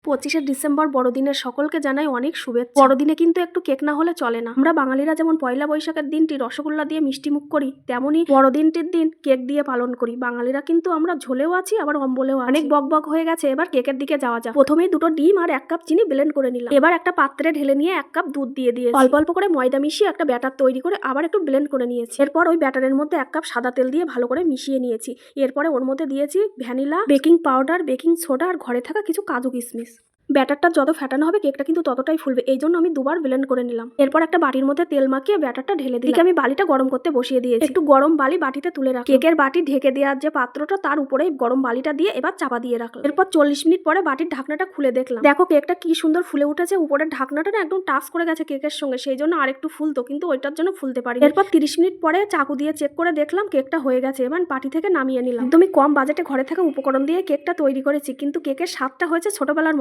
25শে December বড়দিনের সকলকে জানাই অনেক শুভেচ্ছা। বড়দিনে কিন্তু একটু কেক না হলে চলে না। আমরা বাঙালিরা যেমন পয়লা বৈশাখের দিনটি রসগোল্লা দিয়ে মিষ্টি মুখ করি, তেমনই বড়দিনটির দিন কেক দিয়ে পালন করি। বাঙালিরা কিন্তু আমরা ঝোলেও আছি, আবার অম্বলেও আছি। অনেক বক হয়ে গেছে, এবার কেকের দিকে যাওয়া যাক। প্রথমেই 2টো ডিম আর 1 কাপ চিনি ব্লেন্ড করে নিলাম। এবার একটা পাত্রে ঢেলে নিয়ে 1 কাপ দুধ দিয়ে দিয়েছি। অল্প অল্প করে ময়দা মিশিয়ে একটা ব্যাটার তৈরি করে আবার একটু ব্লেন্ড করে নিয়েছি। এরপর ওই ব্যাটারের মধ্যে 1 কাপ সাদা তেল দিয়ে ভালো করে মিশিয়ে নিয়েছি। এরপরে ওর মধ্যে দিয়েছি vanilla, baking powder, baking soda আর ঘরে থাকা কিছু কাজু কিশমিশ। ব্যাটারটা যত ফ্যাটানো হবে কেকটা কিন্তু ততটাই ফুলবে, এই জন্য আমি 2বার ব্লেন্ড করে নিলাম। এরপর একটা বাটির মধ্যে তেল মাখিয়ে ব্যাটারটা ঢেলে দিলাম। আমি বালিটা গরম করতে বসিয়ে দিয়েছি। একটু গরম বালি বাটিতে তুলে রাখলাম। কেকের বাটি ঢেকে দেওয়ার যে পাত্রটা তার উপরে গরম বালিটা দিয়ে এবার চাপা দিয়ে রাখলাম। এরপর 40 মিনিট পরে বাটির ঢাকনাটা খুলে দেখলাম। দেখো কেকটা কি সুন্দর ফুলে উঠেছে। উপরের ঢাকনাটা না একদম টাচ করে গেছে কেকের সঙ্গে, সেই জন্য আরেকটু ফুলতো, কিন্তু ওইটার জন্য ফুলতে পারি। এরপর 30 মিনিট পরে চাকু দিয়ে চেক করে দেখলাম কেকটা হয়ে গেছে। এবার বাটি থেকে নামিয়ে নিলাম। একদমই কম বাজেটে ঘরে থাকা উপকরণ দিয়ে কেকটা তৈরি করেছি, কিন্তু কেকের স্বাদটা হয়েছে ছোটবেলার মতো।